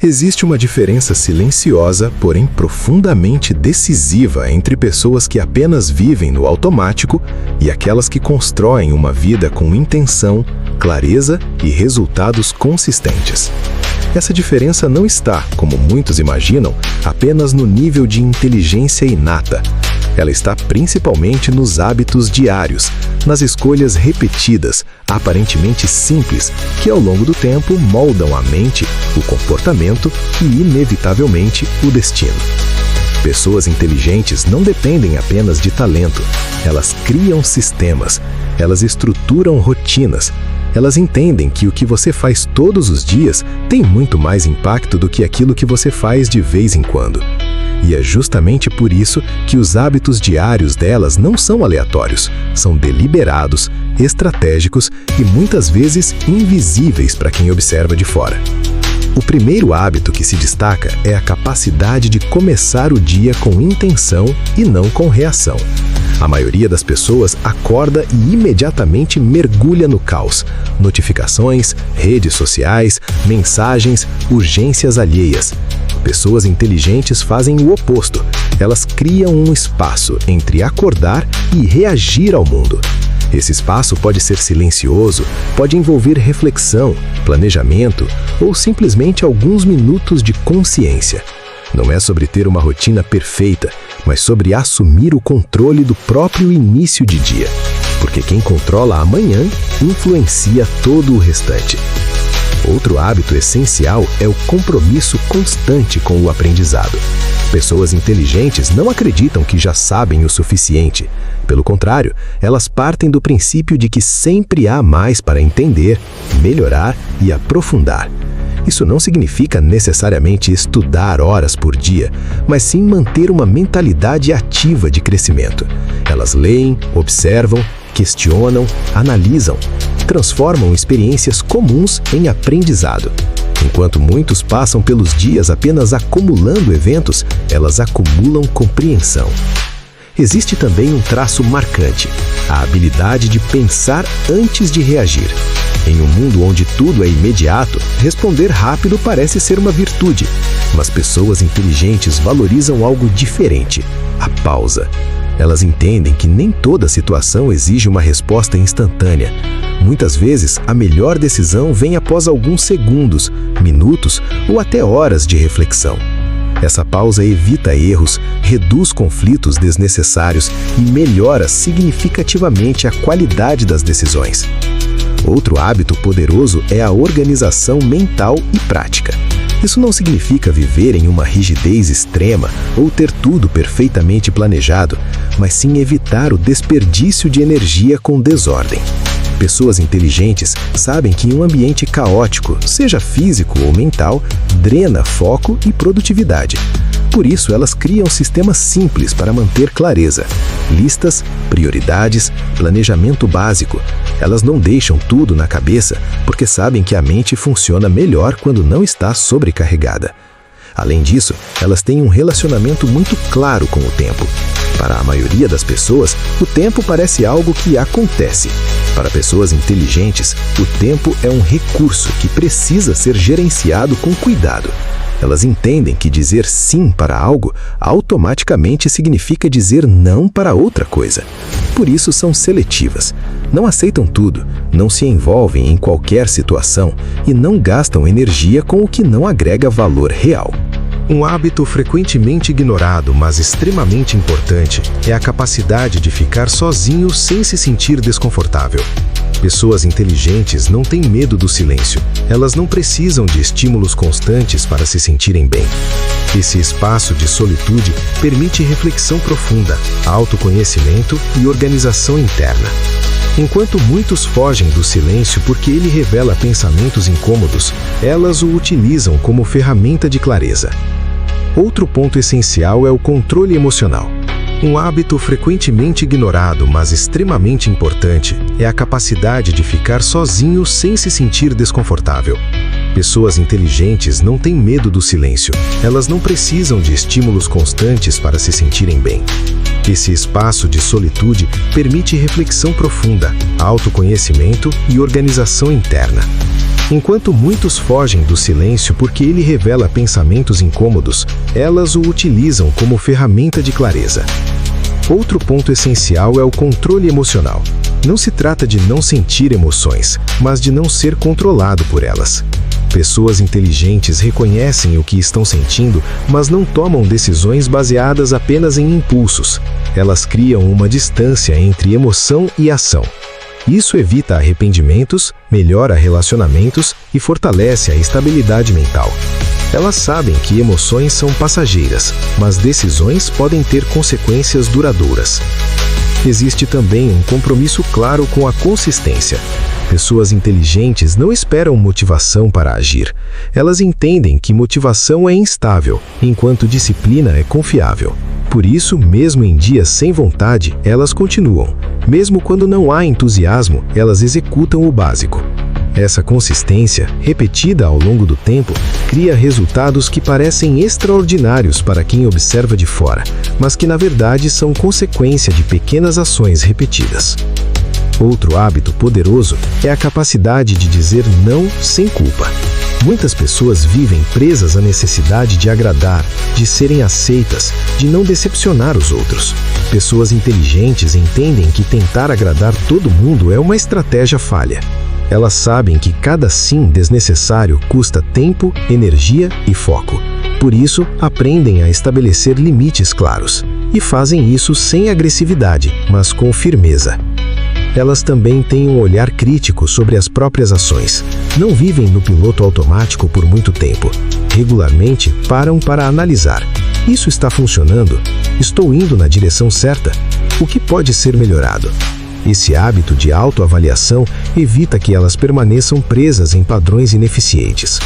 Existe uma diferença silenciosa, porém profundamente decisiva entre pessoas que apenas vivem no automático e aquelas que constroem uma vida com intenção, clareza e resultados consistentes. Essa diferença não está, como muitos imaginam, apenas no nível de inteligência inata. Ela está principalmente nos hábitos diários, nas escolhas repetidas, aparentemente simples, que ao longo do tempo moldam a mente, o comportamento e, inevitavelmente, o destino. Pessoas inteligentes não dependem apenas de talento. Elas criam sistemas, elas estruturam rotinas, elas entendem que o que você faz todos os dias tem muito mais impacto do que aquilo que você faz de vez em quando. E é justamente por isso que os hábitos diários delas não são aleatórios, são deliberados, estratégicos e muitas vezes invisíveis para quem observa de fora. O primeiro hábito que se destaca é a capacidade de começar o dia com intenção e não com reação. A maioria das pessoas acorda e imediatamente mergulha no caos. Notificações, redes sociais, mensagens, urgências alheias. Pessoas inteligentes fazem o oposto. Elas criam um espaço entre acordar e reagir ao mundo. Esse espaço pode ser silencioso, pode envolver reflexão, planejamento ou simplesmente alguns minutos de consciência. Não é sobre ter uma rotina perfeita, mas sobre assumir o controle do próprio início de dia. Porque quem controla amanhã influencia todo o restante. Outro hábito essencial é o compromisso constante com o aprendizado. Pessoas inteligentes não acreditam que já sabem o suficiente. Pelo contrário, elas partem do princípio de que sempre há mais para entender, melhorar e aprofundar. Isso não significa necessariamente estudar horas por dia, mas sim manter uma mentalidade ativa de crescimento. Elas leem, observam, questionam, analisam, transformam experiências comuns em aprendizado. Enquanto muitos passam pelos dias apenas acumulando eventos, elas acumulam compreensão. Existe também um traço marcante, a habilidade de pensar antes de reagir. Em um mundo onde tudo é imediato, responder rápido parece ser uma virtude, mas pessoas inteligentes valorizam algo diferente, a pausa. Elas entendem que nem toda situação exige uma resposta instantânea. Muitas vezes, a melhor decisão vem após alguns segundos, minutos ou até horas de reflexão. Essa pausa evita erros, reduz conflitos desnecessários e melhora significativamente a qualidade das decisões. Outro hábito poderoso é a organização mental e prática. Isso não significa viver em uma rigidez extrema ou ter tudo perfeitamente planejado, mas sim evitar o desperdício de energia com desordem. Pessoas inteligentes sabem que um ambiente caótico, seja físico ou mental, drena foco e produtividade. Por isso, elas criam sistemas simples para manter clareza. Listas, prioridades, planejamento básico. Elas não deixam tudo na cabeça porque sabem que a mente funciona melhor quando não está sobrecarregada. Além disso, elas têm um relacionamento muito claro com o tempo. Para a maioria das pessoas, o tempo parece algo que acontece. Para pessoas inteligentes, o tempo é um recurso que precisa ser gerenciado com cuidado. Elas entendem que dizer sim para algo automaticamente significa dizer não para outra coisa. Por isso são seletivas. Não aceitam tudo, não se envolvem em qualquer situação e não gastam energia com o que não agrega valor real. Um hábito frequentemente ignorado, mas extremamente importante, é a capacidade de ficar sozinho sem se sentir desconfortável. Pessoas inteligentes não têm medo do silêncio. Elas não precisam de estímulos constantes para se sentirem bem. Esse espaço de solitude permite reflexão profunda, autoconhecimento e organização interna. Enquanto muitos fogem do silêncio porque ele revela pensamentos incômodos, elas o utilizam como ferramenta de clareza. Outro ponto essencial é o controle emocional. Um hábito frequentemente ignorado, mas extremamente importante, é a capacidade de ficar sozinho sem se sentir desconfortável. Pessoas inteligentes não têm medo do silêncio. Elas não precisam de estímulos constantes para se sentirem bem. Esse espaço de solitude permite reflexão profunda, autoconhecimento e organização interna. Enquanto muitos fogem do silêncio porque ele revela pensamentos incômodos, elas o utilizam como ferramenta de clareza. Outro ponto essencial é o controle emocional. Não se trata de não sentir emoções, mas de não ser controlado por elas. Pessoas inteligentes reconhecem o que estão sentindo, mas não tomam decisões baseadas apenas em impulsos. Elas criam uma distância entre emoção e ação. Isso evita arrependimentos, melhora relacionamentos e fortalece a estabilidade mental. Elas sabem que emoções são passageiras, mas decisões podem ter consequências duradouras. Existe também um compromisso claro com a consistência. Pessoas inteligentes não esperam motivação para agir. Elas entendem que motivação é instável, enquanto disciplina é confiável. Por isso, mesmo em dias sem vontade, elas continuam. Mesmo quando não há entusiasmo, elas executam o básico. Essa consistência, repetida ao longo do tempo, cria resultados que parecem extraordinários para quem observa de fora, mas que na verdade são consequência de pequenas ações repetidas. Outro hábito poderoso é a capacidade de dizer não sem culpa. Muitas pessoas vivem presas à necessidade de agradar, de serem aceitas, de não decepcionar os outros. Pessoas inteligentes entendem que tentar agradar todo mundo é uma estratégia falha. Elas sabem que cada sim desnecessário custa tempo, energia e foco. Por isso, aprendem a estabelecer limites claros. E fazem isso sem agressividade, mas com firmeza. Elas também têm um olhar crítico sobre as próprias ações. Não vivem no piloto automático por muito tempo. Regularmente, param para analisar. Isso está funcionando? Estou indo na direção certa? O que pode ser melhorado? Esse hábito de autoavaliação evita que elas permaneçam presas em padrões ineficientes.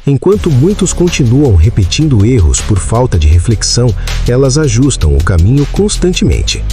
Enquanto muitos continuam repetindo erros por falta de reflexão, elas ajustam o caminho constantemente.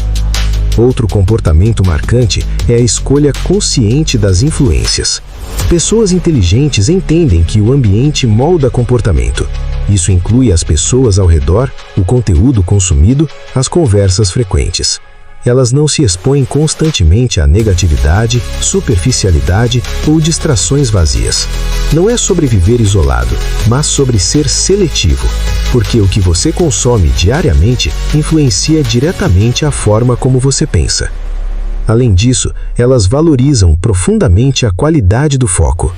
Outro comportamento marcante é a escolha consciente das influências. Pessoas inteligentes entendem que o ambiente molda comportamento. Isso inclui as pessoas ao redor, o conteúdo consumido, as conversas frequentes. Elas não se expõem constantemente à negatividade, superficialidade ou distrações vazias. Não é sobre viver isolado, mas sobre ser seletivo, porque o que você consome diariamente influencia diretamente a forma como você pensa. Além disso, elas valorizam profundamente a qualidade do foco.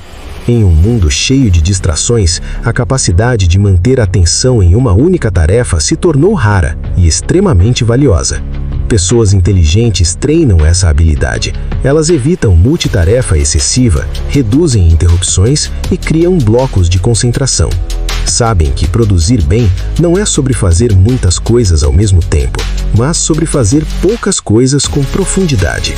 Em um mundo cheio de distrações, a capacidade de manter a atenção em uma única tarefa se tornou rara e extremamente valiosa. Pessoas inteligentes treinam essa habilidade. Elas evitam multitarefa excessiva, reduzem interrupções e criam blocos de concentração. Sabem que produzir bem não é sobre fazer muitas coisas ao mesmo tempo, mas sobre fazer poucas coisas com profundidade.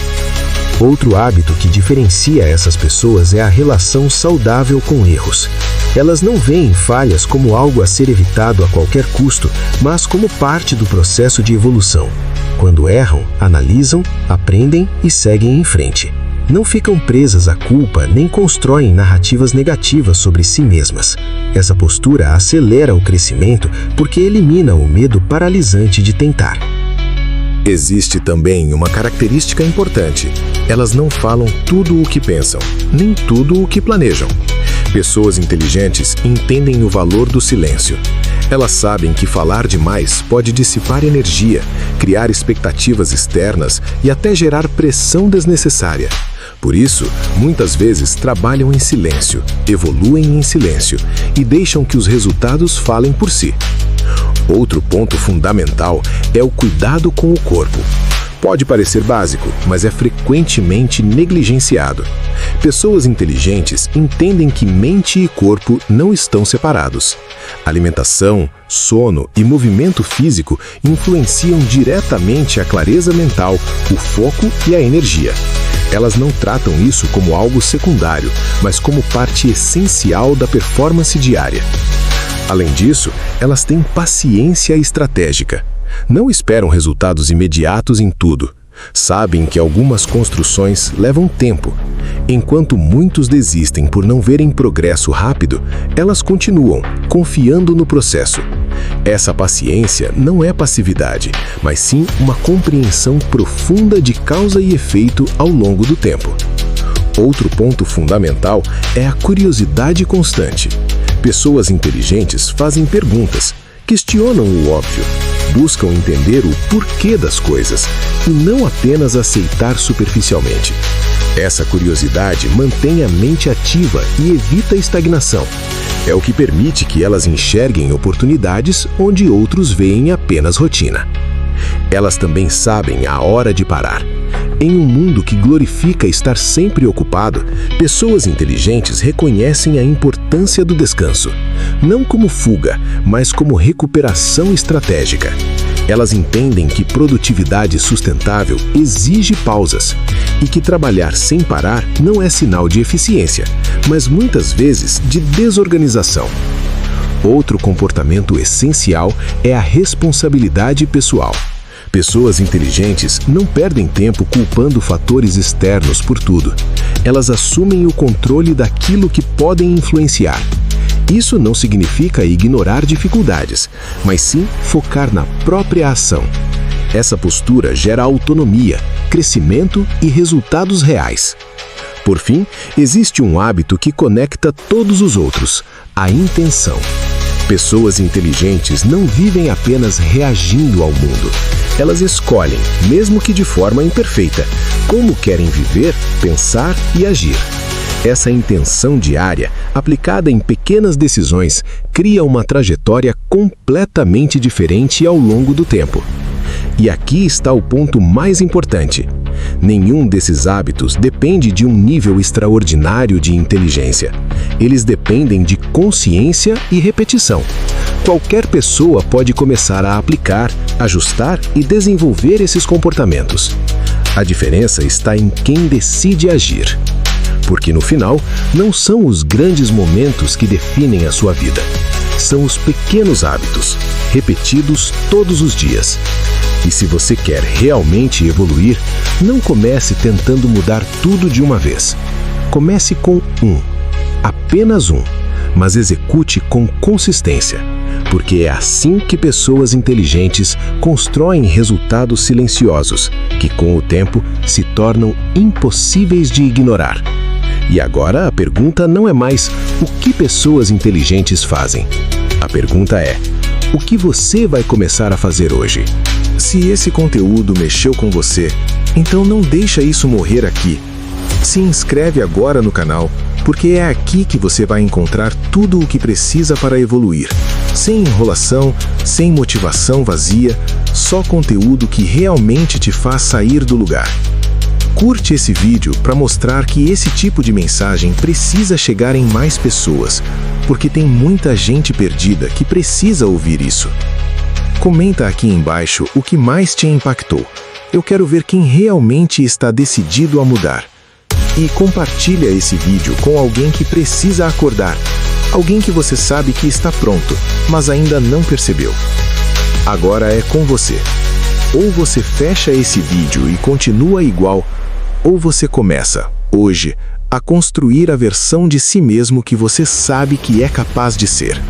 Outro hábito que diferencia essas pessoas é a relação saudável com erros. Elas não veem falhas como algo a ser evitado a qualquer custo, mas como parte do processo de evolução. Quando erram, analisam, aprendem e seguem em frente. Não ficam presas à culpa nem constroem narrativas negativas sobre si mesmas. Essa postura acelera o crescimento porque elimina o medo paralisante de tentar. Existe também uma característica importante. Elas não falam tudo o que pensam, nem tudo o que planejam. Pessoas inteligentes entendem o valor do silêncio. Elas sabem que falar demais pode dissipar energia, criar expectativas externas e até gerar pressão desnecessária. Por isso, muitas vezes trabalham em silêncio, evoluem em silêncio e deixam que os resultados falem por si. Outro ponto fundamental é o cuidado com o corpo. Pode parecer básico, mas é frequentemente negligenciado. Pessoas inteligentes entendem que mente e corpo não estão separados. Alimentação, sono e movimento físico influenciam diretamente a clareza mental, o foco e a energia. Elas não tratam isso como algo secundário, mas como parte essencial da performance diária. Além disso, elas têm paciência estratégica. Não esperam resultados imediatos em tudo. Sabem que algumas construções levam tempo. Enquanto muitos desistem por não verem progresso rápido, elas continuam, confiando no processo. Essa paciência não é passividade, mas sim uma compreensão profunda de causa e efeito ao longo do tempo. Outro ponto fundamental é a curiosidade constante. Pessoas inteligentes fazem perguntas, questionam o óbvio, buscam entender o porquê das coisas e não apenas aceitar superficialmente. Essa curiosidade mantém a mente ativa e evita a estagnação. É o que permite que elas enxerguem oportunidades onde outros veem apenas rotina. Elas também sabem a hora de parar. Em um mundo que glorifica estar sempre ocupado, pessoas inteligentes reconhecem a importância do descanso, não como fuga, mas como recuperação estratégica. Elas entendem que produtividade sustentável exige pausas e que trabalhar sem parar não é sinal de eficiência, mas muitas vezes de desorganização. Outro comportamento essencial é a responsabilidade pessoal. Pessoas inteligentes não perdem tempo culpando fatores externos por tudo. Elas assumem o controle daquilo que podem influenciar. Isso não significa ignorar dificuldades, mas sim focar na própria ação. Essa postura gera autonomia, crescimento e resultados reais. Por fim, existe um hábito que conecta todos os outros: a intenção. Pessoas inteligentes não vivem apenas reagindo ao mundo. Elas escolhem, mesmo que de forma imperfeita, como querem viver, pensar e agir. Essa intenção diária, aplicada em pequenas decisões, cria uma trajetória completamente diferente ao longo do tempo. E aqui está o ponto mais importante. Nenhum desses hábitos depende de um nível extraordinário de inteligência. Eles dependem de consciência e repetição. Qualquer pessoa pode começar a aplicar, ajustar e desenvolver esses comportamentos. A diferença está em quem decide agir. Porque no final, não são os grandes momentos que definem a sua vida. São os pequenos hábitos, repetidos todos os dias. E se você quer realmente evoluir, não comece tentando mudar tudo de uma vez. Comece com apenas um, mas execute com consistência. Porque é assim que pessoas inteligentes constroem resultados silenciosos, que com o tempo se tornam impossíveis de ignorar. E agora a pergunta não é mais o que pessoas inteligentes fazem. A pergunta é: o que você vai começar a fazer hoje? Se esse conteúdo mexeu com você, então não deixa isso morrer aqui. Se inscreve agora no canal, porque é aqui que você vai encontrar tudo o que precisa para evoluir. Sem enrolação, sem motivação vazia, só conteúdo que realmente te faz sair do lugar. Curte esse vídeo para mostrar que esse tipo de mensagem precisa chegar em mais pessoas, porque tem muita gente perdida que precisa ouvir isso. Comenta aqui embaixo o que mais te impactou. Eu quero ver quem realmente está decidido a mudar. E compartilha esse vídeo com alguém que precisa acordar. Alguém que você sabe que está pronto, mas ainda não percebeu. Agora é com você. Ou você fecha esse vídeo e continua igual, ou você começa, hoje, a construir a versão de si mesmo que você sabe que é capaz de ser.